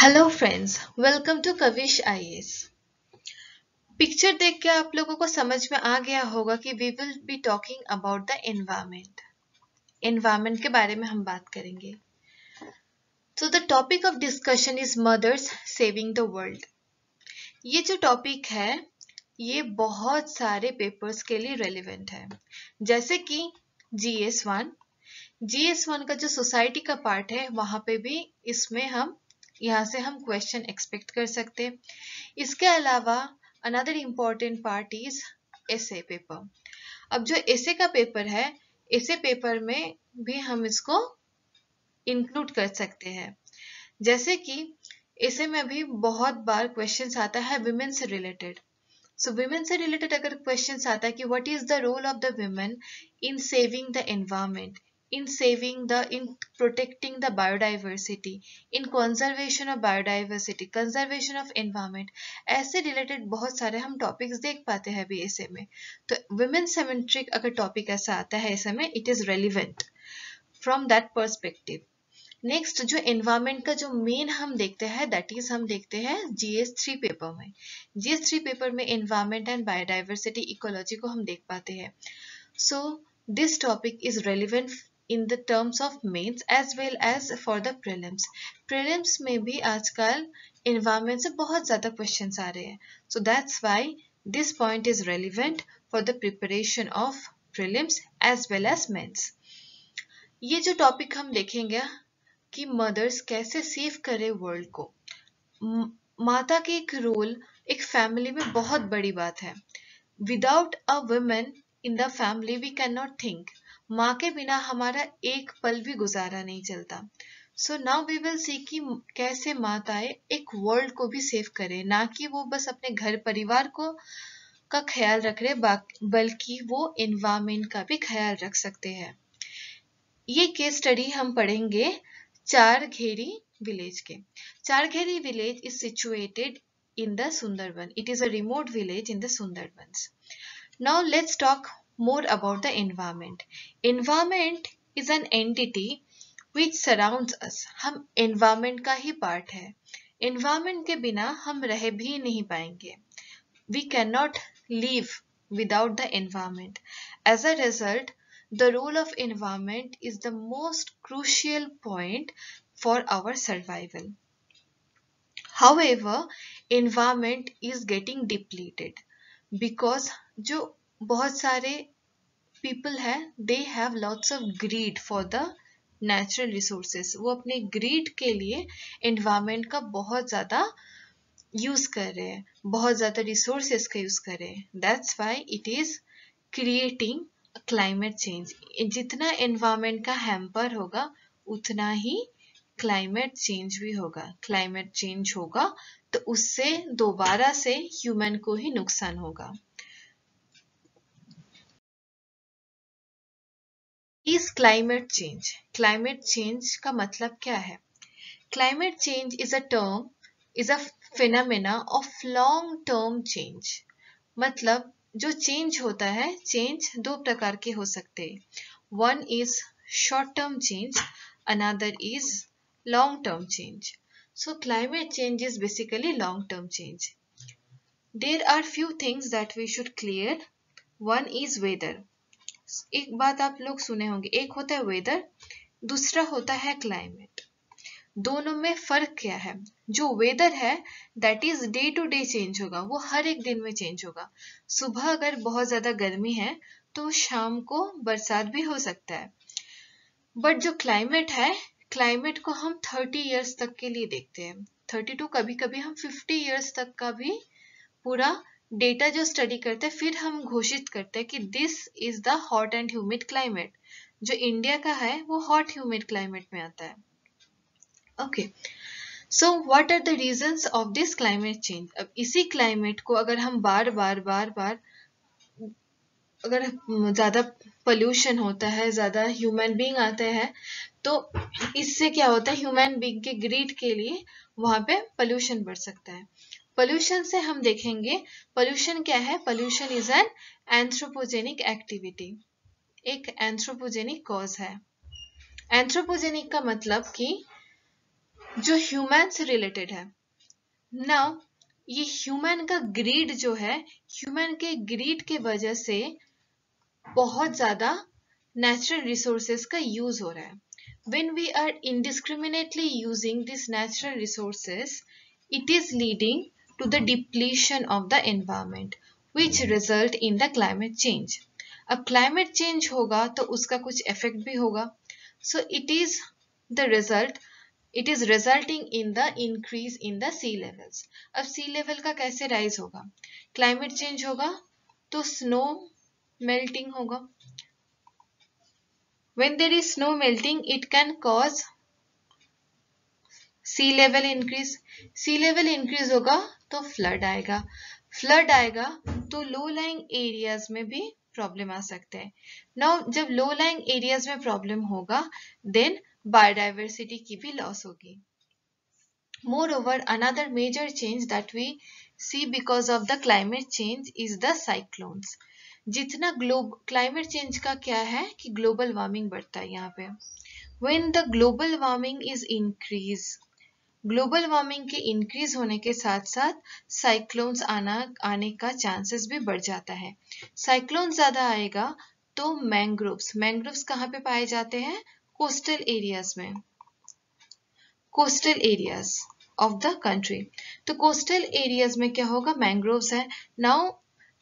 Hello friends, welcome to Kavish IAS. Picture देख के आप लोगों को समझ में आ गया होगा कि we will be talking about the environment. Environment के बारे में हम बात करेंगे। So the topic of discussion is mothers saving the world. ये जो टॉपिक है ये बहुत सारे पेपर्स के लिए रेलिवेंट है, जैसे कि GS1 का जो सोसाइटी का पार्ट है वहां पे भी इसमें यहाँ से हम क्वेश्चन एक्सपेक्ट कर सकते हैं। इसके अलावा another important part is essay paper. अब जो एसे का पेपर है, एसे पेपर में भी हम इसको इंक्लूड कर सकते हैं, जैसे कि एसे में भी बहुत बार क्वेश्चन आता है विमेन से रिलेटेड। सो विमेन से रिलेटेड अगर क्वेश्चन आता है कि what is the role of the women in saving the environment, in protecting the biodiversity, in conservation of biodiversity, conservation of environment, ऐसे रिलेटेड बहुत सारे हम टॉपिक्स देख पाते हैं अभी ऐसे में। तो वुमेन सेंट्रिक अगर टॉपिक ऐसा आता है ऐसे में, it is relevant from that perspective. Next जो एनवायरमेंट का जो मेन हम देखते हैं दैट इज हम देखते हैं GS3 पेपर में। GS3 पेपर में एनवायरमेंट एंड बायोडाइवर्सिटी इकोलॉजी को हम देख पाते हैं। So this topic is relevant in the terms of mains as well as for the prelims. Prelims में भी आजकल environment से बहुत ज़्यादा questions आ रहे हैं, so that's why this point is relevant for the preparation of prelims as well as mains. ये जो topic हम देखेंगे कि mothers कैसे save करे world को। माता की एक रोल एक फैमिली में बहुत बड़ी बात है। Without a woman in the family we cannot think. माँ के बिना हमारा एक पल भी गुजारा नहीं चलता। So now we will see कि कैसे माताएं एक वर्ल्ड को भी सेव करे, ना कि वो बस अपने घर परिवार को का ख्याल रख रहे, बल्कि वो एनवायरनमेंट का भी ख्याल रख सकते हैं। ये केस स्टडी हम पढ़ेंगे चारघेरी विलेज के। Chargheri village is situated in the Sundarban. It is a remote village in the Sundarbans. Now let's talk more about the environment. Environment is an entity which surrounds us. हम environment का ही part है। Environment के बिना हम रह भी नहीं पाएंगे। We cannot live without the environment. As a result, the role of environment is the most crucial point for our survival. However, environment is getting depleted because जो बहुत सारे people है, they have lots of greed for the natural resources. वो अपने greed के लिए environment का बहुत ज़्यादा use कर रहे हैं, बहुत ज़्यादा resources का use कर रहे हैं. That's why it is creating a climate change. जितना environment का hamper होगा उतना ही क्लाइमेट चेंज भी होगा। क्लाइमेट चेंज होगा तो उससे दोबारा से ह्यूमन को ही नुकसान होगा। इस क्लाइमेट चेंज का मतलब क्या है? Climate change is a phenomena of long term change. मतलब जो चेंज होता है, चेंज दो प्रकार के हो सकते हैं। One is short term change, another is long-term change. So climate change is basically long-term change. There are few things that we should clear. One is weather. एक बात आप लोग सुने होंगे, एक होता है वेदर, दूसरा होता है क्लाइमेट। दोनों में फर्क क्या है? जो वेदर है that is day to day change होगा, वो हर एक दिन में चेंज होगा। सुबह अगर बहुत ज्यादा गर्मी है तो शाम को बरसात भी हो सकता है। बट जो क्लाइमेट है, क्लाइमेट को हम 30 इयर्स तक के लिए देखते हैं, 32, कभी कभी हम 50 इयर्स तक का भी पूरा डेटा जो स्टडी करते हैं, फिर हम घोषित करते हैं कि this is the hot and humid climate. जो इंडिया का है वो हॉट ह्यूमिड क्लाइमेट में आता है। Okay, so what are the reasons of this climate change? अब इसी क्लाइमेट को अगर हम बार बार अगर ज्यादा पोल्यूशन होता है, ज्यादा ह्यूमन बीइंग आते हैं, तो इससे क्या होता है, ह्यूमन बीइंग के ग्रीड के लिए वहां पे पोल्यूशन बढ़ सकता है। पोल्यूशन से हम देखेंगे, पोल्यूशन क्या है? Pollution is an anthropogenic activity, एक एंथ्रोपोजेनिक कॉज है। एंथ्रोपोजेनिक का मतलब कि जो ह्यूमन से रिलेटेड है। नाउ ये ह्यूमन का ग्रीड जो है, ह्यूमन के ग्रीड के वजह से बहुत ज्यादा नेचुरल रिसोर्सेज का यूज हो रहा है. When we are indiscriminately using these natural resources, it is leading to the depletion of the environment, which result in the climate change. अब climate change होगा तो उसका कुछ effect भी होगा. So it is the result. It is resulting in the increase in the sea levels. अब sea level का कैसे rise होगा? Climate change होगा तो snow melting होगा. When there is snow melting, it can cause sea level increase. Sea level increase होगा तो flood आएगा. Flood आएगा तो low lying areas में भी प्रॉब्लम आ सकते हैं. Now जब low lying areas में प्रॉब्लम होगा, then biodiversity की भी लॉस होगी. Moreover, another major change that we see because of the climate change is the cyclones. जितना climate change का क्या है कि global warming बढ़ता है यहाँ पे. When the global warming is increase, global warming के इंक्रीज होने के साथ साथ साइक्लोन्स आने का चांसेस भी बढ़ जाता है. साइक्लोन ज्यादा आएगा तो मैंग्रोव्स कहाँ पे पाए जाते हैं? कोस्टल एरियाज में, coastal areas of the country. तो कोस्टल एरियाज में क्या होगा? मैंग्रोव्स है. नाउ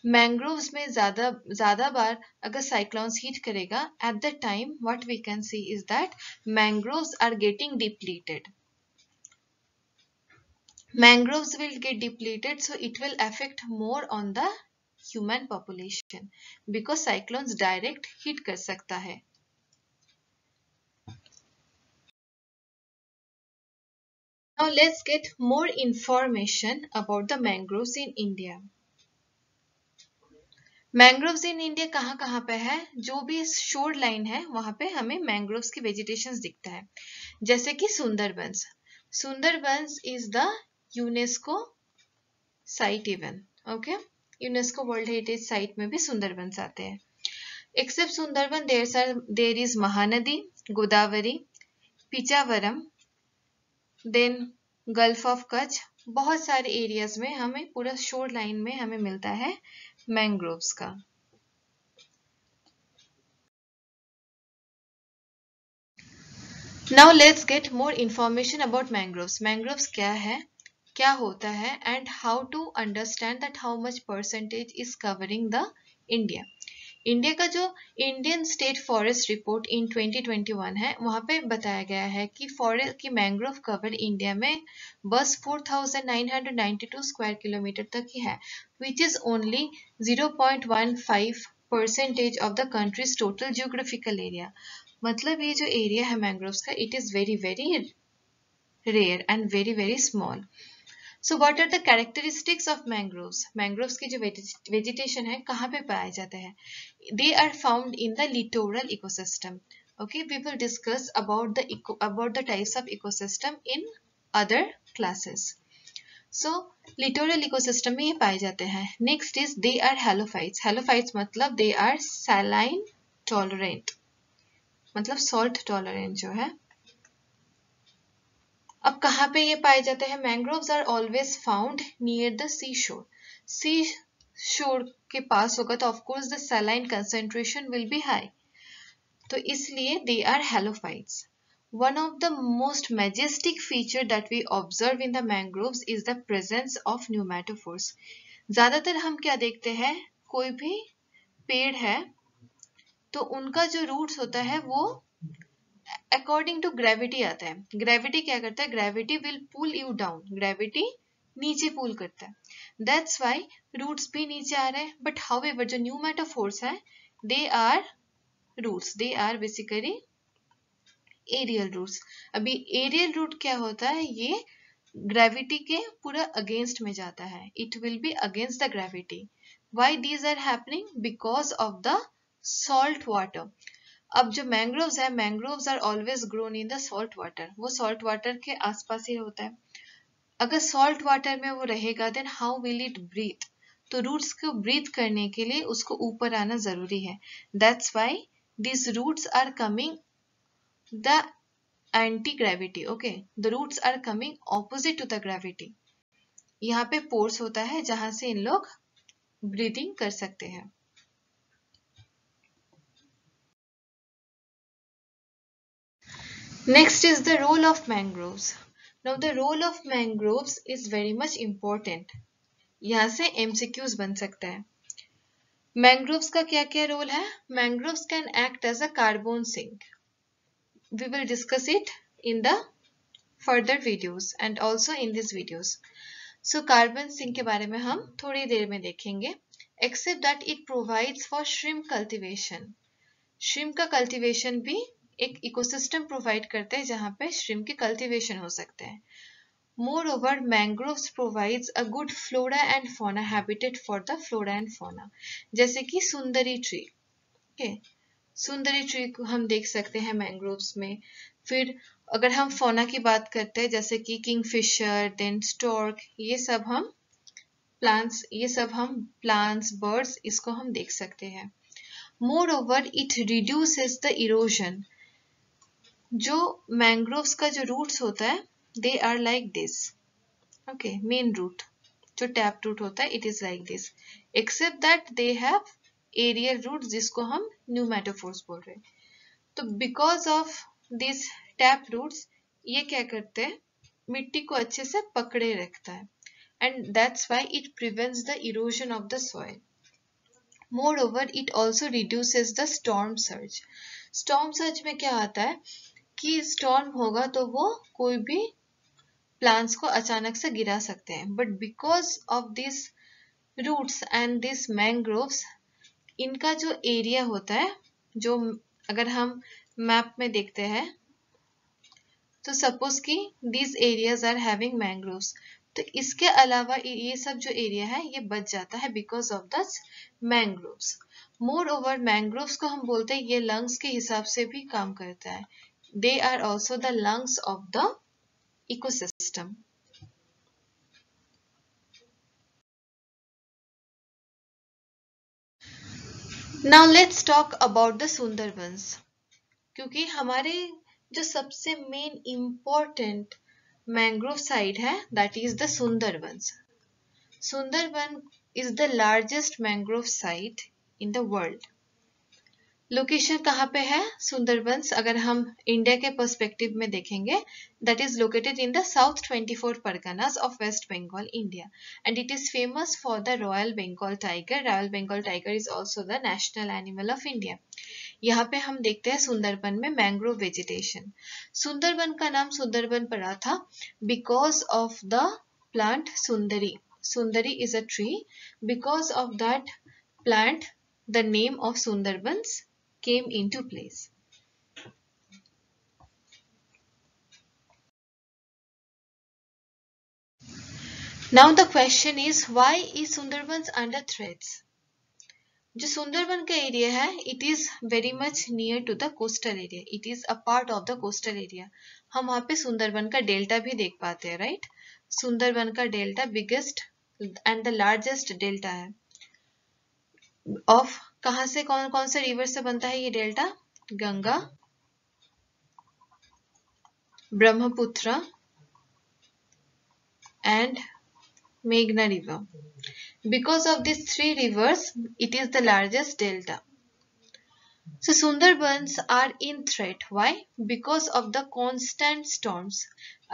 मैंग्रोव्स में ज्यादा बार अगर साइक्लोन्स हिट करेगा, at the time what we can see is that mangroves are getting depleted. Mangroves will get depleted, so it will affect more on the human population because cyclones direct hit कर सकता है. Now let's get more information about the mangroves in India. Mangroves in India कहाँ पे है? जो भी shore line है वहां पे हमें मैंग्रोव्स की वेजिटेशन दिखता है. जैसे कि Sundarbans. Sundarbans is the UNESCO site even. Okay, UNESCO world heritage site में भी सुंदरबंस आते हैं. Except Sundarban there is Mahanadi, Godavari, Pichavaram, then gulf of Kutch. बहुत सारे एरियाज में हमें पूरा शोर लाइन में हमें मिलता है मैंग्रोव्स का. Now let's get more information about mangroves. Mangroves क्या है, क्या होता है, and how to understand that how much percentage is covering the India. India का जो Indian state forest report in 2021 है, वहां पे बताया गया है कि फॉरेस्ट की मैंग्रोव कवर इंडिया में बस 4,992 स्क्वायर किलोमीटर तक ही है, which is only 0.15% of the country's total geographical area. मतलब ये जो एरिया है मैंग्रोव्स का, it is very very rare and very very small. So what are the characteristics of mangroves? Mangroves की जो vegetation है कहाँ पे पाया जाता है? They are found in the littoral ecosystem. Okay, we will discuss about the types of ecosystem in other classes. So littoral ecosystem में ये पाए जाते हैं. Next is they are halophytes. Halophytes मतलब they are saline tolerant. मतलब salt tolerant जो है. अब कहाँ पे ये पाए जाते हैं? Mangroves are always found near the sea shore. Sea shore के पास होगा तो of course the saline concentration will be high, तो इसलिए they are halophytes. One of the most majestic feature that we observe in the mangroves is the presence of pneumatophores. ज्यादातर हम क्या देखते हैं? कोई भी पेड़ है तो उनका जो रूट्स होता है वो अकॉर्डिंग टू ग्रेविटी आता है. ग्रेविटी क्या करता है? Gravity will pull you down. Gravity नीचे पुल करता है. दैट्स वाई रूट्स भी नीचे आ रहे हैं. बट हाउएवर जो न्यूमेटोफोर्स है, they are roots. They are basically aerial roots. अभी एरियल रूट क्या होता है? ये ग्रेविटी के पूरा अगेंस्ट में जाता है. It will be against the gravity. Why these are happening? Because of the salt water. अब जो मैंग्रोव्स है, mangroves are always grown in the salt water. वो सॉल्ट वाटर के आसपास ही होता है. अगर सॉल्ट वाटर में वो रहेगा, then how will it breathe? तो रूट्स को ब्रीथ करने के लिए उसको ऊपर आना जरूरी है. That's why this roots are coming the anti gravity, okay, the roots are coming opposite to the gravity. यहाँ पे पोर्स होता है जहां से इन लोग ब्रीदिंग कर सकते हैं। Next is the role of mangroves. Now the role of mangroves is very much important. यहाँ से MCQs बन सकता है। मैंग्रोव्स का क्या क्या रोल है? Mangroves can act as a carbon sink. We will discuss it in the further videos and also in these videos. So carbon sink के बारे में हम थोड़ी देर में देखेंगे. Except that it provides for shrimp cultivation. Shrimp का cultivation भी एक इकोसिस्टम प्रोवाइड करते हैं जहां पे श्रिम्प के कल्टीवेशन हो सकते हैं. Moreover, mangroves provides a good flora and fauna habitat for the flora and fauna. जैसे कि सुंदरी ट्री, okay? सुंदरी ट्री को हम देख सकते हैं मैंग्रोव्स में. फिर अगर हम फौना की बात करते हैं जैसे कि किंगफिशर, देन स्टॉर्क, ये सब हम प्लांट्स, बर्ड्स, इसको हम देख सकते हैं. Moreover, it reduces the erosion. जो मैंग्रोव्स का जो रूट्स होता है, they are like this. Okay, main root, जो टैप रूट होता है, it is like this. Except that they have aerial roots जिसको हम pneumatophores बोल रहे हैं. तो because of these tap roots, ये क्या करते हैं? मिट्टी को अच्छे से पकड़े रखता है. And that's why it prevents the erosion of the soil. Moreover, it also reduces the storm surge. Storm surge में क्या आता है कि storm होगा तो वो कोई भी plants को अचानक से गिरा सकते हैं. But because of these roots and these mangroves, इनका जो area होता है, जो अगर हम मैप में देखते हैं तो सपोज कि these areas are having mangroves, तो इसके अलावा ये सब जो एरिया है ये बच जाता है because of the mangroves. More over mangroves को हम बोलते हैं ये लंग्स के हिसाब से भी काम करता है. They are also the lungs of the ecosystem. Now let's talk about the Sundarbans. क्योंकि हमारे जो सबसे मेन इम्पोर्टेंट मैंग्रोव साइट है that is the Sundarbans. Sundarban is the largest mangrove site in the world. Location कहाँ पे है सुंदरबंस? अगर हम इंडिया के पर्सपेक्टिव में देखेंगे, that is located in the South 24 Parganas of West Bengal, India, and it is famous for the Royal Bengal tiger. Royal Bengal tiger is also the national animal of India. यहाँ पे हम देखते हैं सुंदरबन में mangrove vegetation. Sundarban का नाम सुंदरबन पड़ा था because of the plant Sundari. Sundari is a tree. Because of that plant, the name of Sundarbans came into place. Now the question is, why is Sundarbans under threats? जो सुंदरबन का area है, it is very much near to the coastal area. It is a part of the coastal area. हम वहाँ पे सुंदरबन का delta भी देख पाते हैं, राइट? सुंदरबन का delta biggest and the largest delta है. ऑफ कहां से कौन कौन से रिवर से बनता है ये डेल्टा? गंगा, ब्रह्मपुत्र एंड मेघना river. Because of this three reverse it is the largest delta. So Sundarbans are in threat. Why? Because of the constant storms.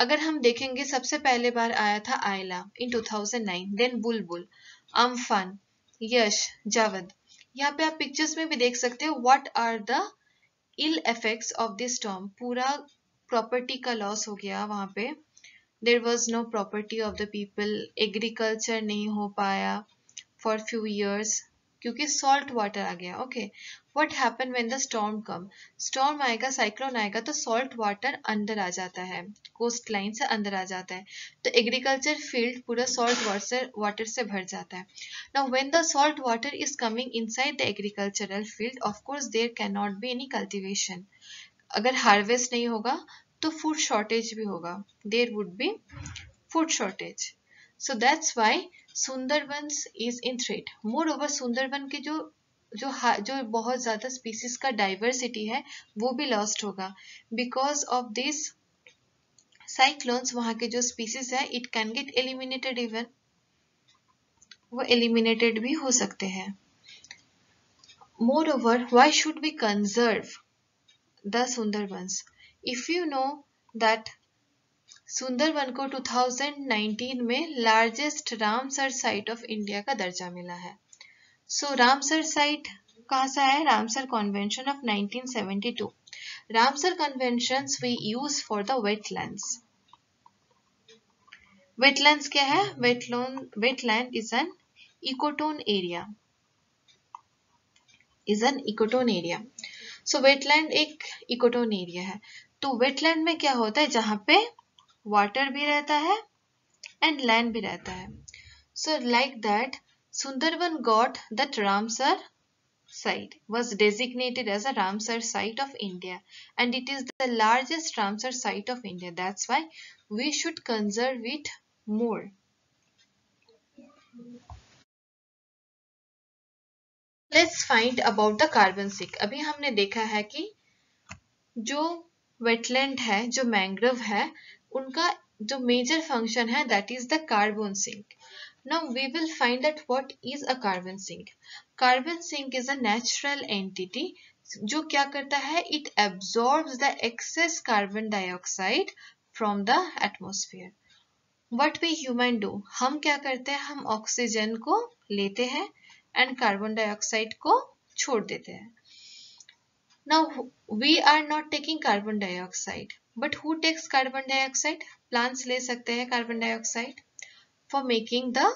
अगर हम देखेंगे सबसे पहले बार आया था आयला in 2009, then बुलबुल, अम्फान, यश, जावद. यहाँ पे आप पिक्चर्स में भी देख सकते हो what are the ill effects of this storm. पूरा प्रॉपर्टी का लॉस हो गया वहाँ पे. There was no property of the people. Agriculture नहीं हो पाया for few years क्योंकि सॉल्ट वाटर आ गया. Okay, what happen when the storm come? Storm आएगा, साइक्लोन आएगा तो सॉल्ट वाटर अंदर आ जाता है, कोस्ट लाइन से अंदर आ जाता है, तो एग्रीकल्चर फील्ड पूरा सॉल्ट वाटर से भर जाता है. Now when the salt water is coming inside the agricultural field, of course there can not be any cultivation. अगर हार्वेस्ट नहीं होगा तो फूड शॉर्टेज भी होगा. There would be food shortage. So that's why Sundarbans is in threat. Moreover, Sundarban के जो जो बहुत ज्यादा स्पीसीज का डाइवर्सिटी है वो भी लॉस्ट होगा। बिकॉज ऑफ दिस साइक्लोन्स वहां के जो स्पीसीज है it can get eliminated, even वो एलिमिनेटेड भी हो सकते हैं। Moreover, why should we conserve the Sundarbans? If you know that Sundarban को 2019 में largest Ramsar site of India का दर्जा मिला है। सो रामसर साइट कहाँ से है? Ramsar convention of 1972। Ramsar conventions we use for the wetlands. Wetlands क्या है? Wetland is an ecotone area, is an ecotone area. So wetland एक इकोटोन एरिया है। तो वेटलैंड में क्या होता है? जहां पे वाटर भी रहता है एंड लैंड भी रहता है। So like that Sundarban got that Ramsar site was designated as a Ramsar site of India, and it is the largest Ramsar site of India. That's why we should conserve it more. Let's find about the carbon sink. अभी हमने देखा है कि जो wetland है, जो mangrove है, उनका जो मेजर फंक्शन है that is the carbon sink. Now we will find that what is a carbon sink. Carbon sink is a natural entity जो क्या करता है? It absorbs the excess carbon dioxide from the atmosphere. What we human do? हम क्या करते हैं? हम oxygen को लेते हैं एंड कार्बन डाइऑक्साइड को छोड़ देते हैं। Now we are not taking carbon dioxide, but who takes carbon dioxide? Plants ले सकते हैं carbon dioxide for making the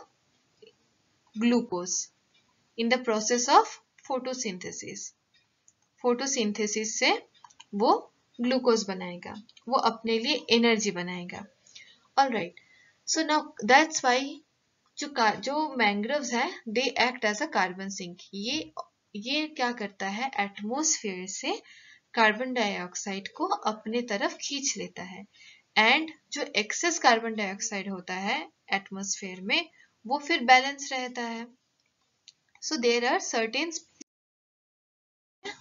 glucose in the process of photosynthesis. photosynthesis से वो ग्लूकोज बनाएगा, वो अपने लिए एनर्जी बनाएगा। Alright, so now that's why जो मैंग्रोव्स है they act as a carbon sink. ये क्या करता है? एटमॉस्फेयर से कार्बन डाइऑक्साइड को अपने तरफ खींच लेता है एंड जो एक्सेस कार्बन डाइऑक्साइड होता है एटमॉस्फेयर में वो फिर बैलेंस रहता है। सो देयर आर सर्टेन,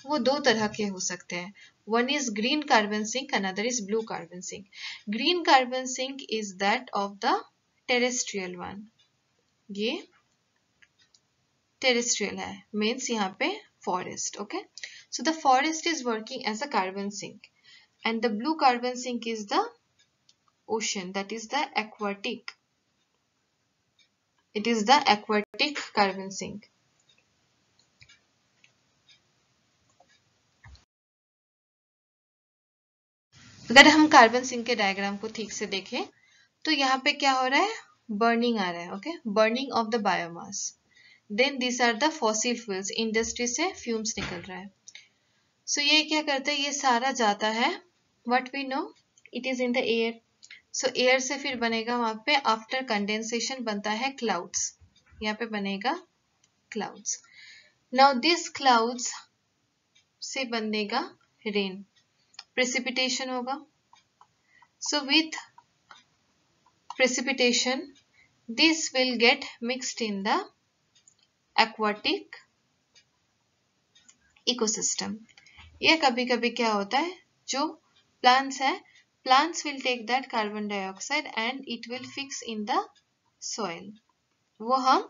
वो दो तरह के हो सकते हैं। One is green carbon sink, another is blue carbon sink. Green carbon sink is that of the terrestrial one. ये टेरेस्ट्रियल है, मीन्स यहाँ पे forest. Okay, so the forest is working as a carbon sink, and the blue carbon sink is the ocean, that is the aquatic. It is the aquatic carbon sink. अगर हम carbon sink के diagram को ठीक से देखें तो यहाँ पे क्या हो रहा है? बर्निंग आ रहा है। Okay, burning of the biomass. Then this are the fossil fuels, industry से फ्यूम्स निकल रहा है। सो ये क्या करता है? ये सारा जाता है, what we know, it is in the air. So air से फिर बनेगा वहां पे आफ्टर कंडेंसेशन बनता है क्लाउड्स, यहाँ पे बनेगा क्लाउड्स। नाउ दिस क्लाउड्स से बनेगा रेन, प्रेसिपिटेशन होगा। So with precipitation this will get mixed in the aquatic ecosystem. ये कभी कभी क्या होता है? जो plants है, plants will take that carbon dioxide and it will fix in the soil. वो हम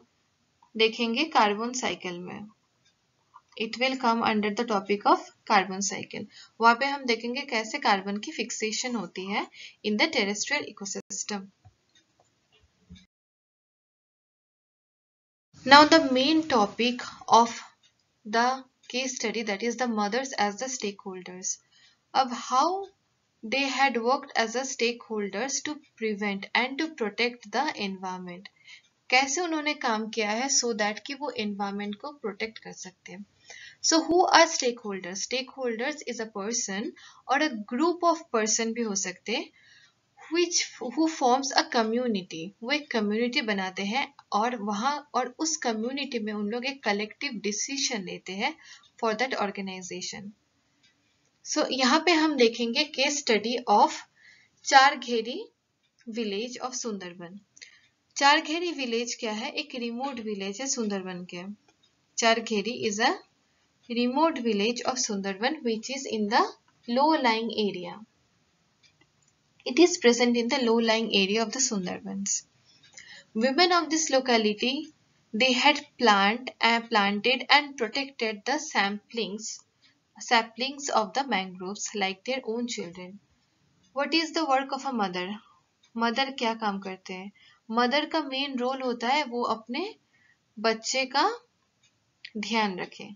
देखेंगे कार्बन साइकिल में। It will come under the topic of carbon cycle. वहां पे हम देखेंगे कैसे कार्बन की फिक्सेशन होती है in the terrestrial ecosystem. Now the main topic of the case study, that is the mothers as the stakeholders. Of how they had worked as a stakeholders to prevent and to protect the environment. कैसे उन्होंने काम किया है so that कि वो environment को protect कर सकते हैं. So who are stakeholders? Stakeholders is a person or a group of person भी हो सकते हैं who forms a community. वो एक community बनाते हैं और वहाँ और उस community में उन लोग एक collective decision लेते हैं for that organization. So यहाँ पे हम देखेंगे case study of चारघेरी village of Sundarban. चारघेरी village क्या है? एक remote village है सुंदरबन के. चारघेरी is a remote village of Sundarban, which is in the low-lying area. It is present in the low-lying area of the Sundarbans. Women of this locality, they had planted and protected the saplings of the mangroves like their own children. What is the work of a mother? Mother क्या काम करते हैं? Mother का main role होता है वो अपने बच्चे का ध्यान रखे.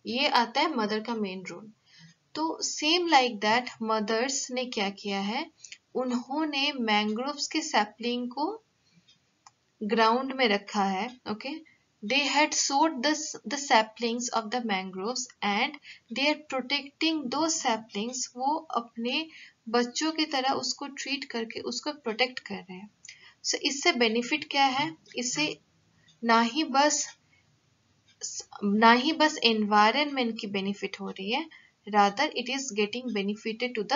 ये आता है मदर का मेन रोल. तो सेम लाइक दैट मदर्स ने क्या किया है, उन्होंने मैंग्रोव्स के सैपलिंग को ग्राउंड में रखा है. Okay, they had sowed the saplings of the mangroves and they are protecting those saplings. वो अपने बच्चों की तरह उसको ट्रीट करके उसको प्रोटेक्ट कर रहे हैं. सो इससे बेनिफिट क्या है? इससे ना ही बस एनवायरनमेंट की बेनिफिट हो रही है, rather it is getting benefited to the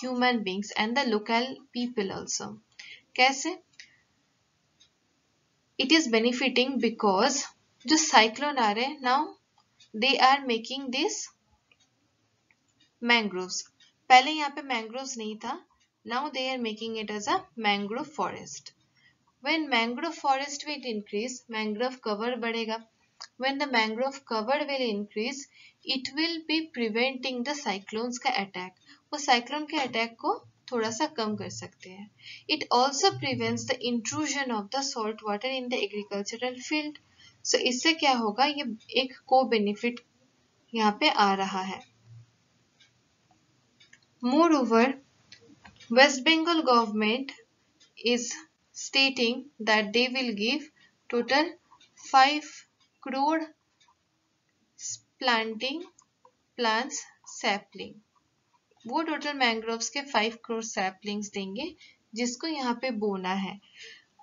human beings and the local people also. कैसे? It is benefiting because जो साइक्लोन आ रहे हैं, now they are making this mangroves. पहले यहाँ पे mangroves नहीं था, now they are making it as a mangrove forest. When mangrove forest will increase, mangrove cover बढ़ेगा. When the mangrove cover will increase, it will be preventing the cyclones का attack. वो cyclone के attack को थोड़ा सा कम कर सकते हैं. It also prevents the intrusion of the salt water in the agricultural field. So इससे क्या होगा? ये एक co-benefit यहाँ पे आ रहा है. Moreover, West Bengal government is stating that they will give total 5 crore planting plants sapling. वो टोटल मैंग्रोव्स के 5 करोड़ सैपलिंग्स देंगे जिसको यहाँ पे बोना है.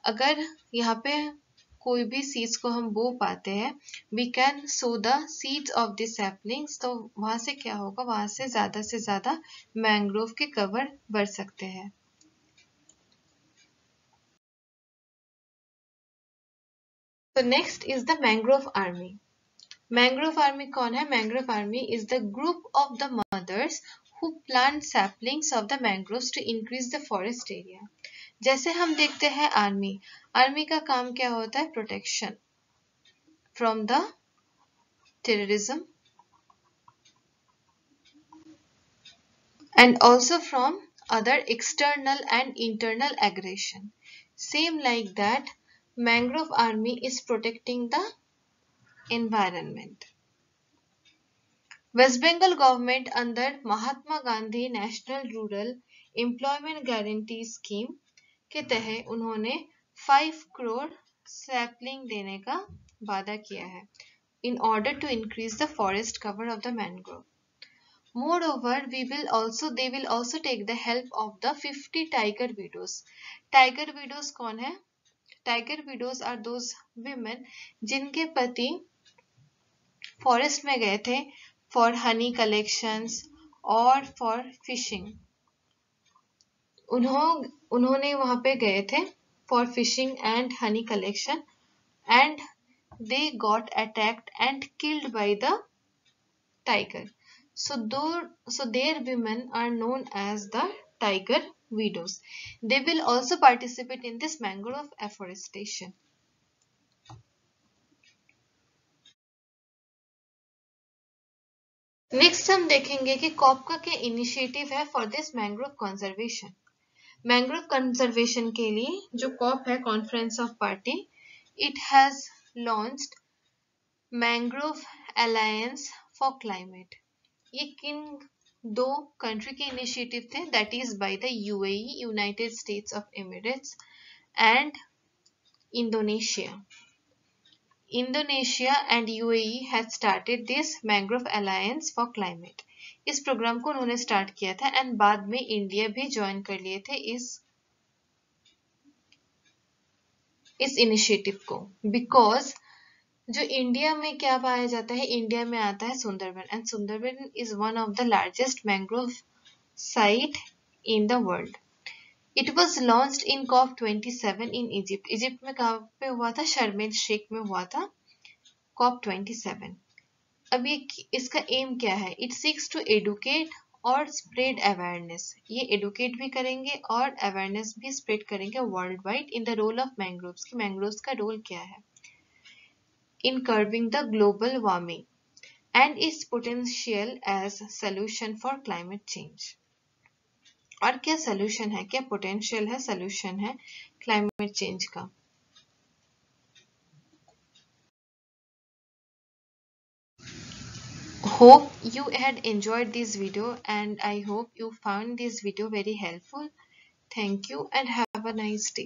अगर यहाँ पे कोई भी सीड्स को हम बो पाते हैं, we can sow the seeds of the saplings. तो वहां से क्या होगा? वहां से ज्यादा मैंग्रोव के कवर बढ़ सकते हैं. तो next is the mangrove army. Mangrove army कौन है? Mangrove army is the group of the mothers who plant saplings of the mangroves to increase the forest area. जैसे हम देखते हैं आर्मी का काम क्या होता है? Protection from the terrorism and also from other external and internal aggression. Same like that, mangrove army is protecting the environment. West Bengal government अंदर Mahatma Gandhi national rural employment guarantee scheme के तहत उन्होंने 5 करोड़ सैपलिंग देने का वादा किया है in order to increase the forest cover of the mangrove. Moreover, they will also take the help of the 50 tiger widows. Tiger widows कौन है? Tiger widows are those women जिनके पति फॉरेस्ट में गए थे for honey collections or for fishing. उन्होंने वहां पे गए थे for fishing and honey collection and they got attacked and killed by the tiger. So their women are known as the tiger widows. They will also participate in this mangrove afforestation. Next हम देखेंगे कि कॉपका के initiative है for this mangrove conservation. Mangrove conservation के लिए जो corp है, conference of party, it has launched mangrove alliance for climate. ये किन दो कंट्री के इनिशिएटिव थे? That is by the UAE, United states of Emirates and Indonesia. Indonesia and UAE had started this Mangrove Alliance for Climate. इस programme को उन्होंने start किया था एंड बाद में इंडिया भी ज्वाइन कर लिए थे इस इनिशिएटिव को. बिकॉज जो इंडिया में क्या पाया जाता है? इंडिया में आता है Sundarban and Sundarban is one of the largest mangrove site in the world. It was launched in COP27 in Egypt. Egypt में कहाँ पे हुआ था? शर्म एल शेख में हुआ था COP27. अब ये इसका एम क्या है? इट सीक्स टू एडुकेट और स्प्रेड अवेयरनेस। ये एडुकेट भी करेंगे और अवेयरनेस भी स्प्रेड करेंगे world wide in the role of mangroves, कि मैंग्रोव्स का रोल क्या है in curbing the global warming and its potential as solution for climate change. और क्या सॉल्यूशन है, क्या पोटेंशियल है, सॉल्यूशन है क्लाइमेट चेंज का। Hope you had enjoyed this video, and I hope you found this video very helpful. Thank you and have a nice day.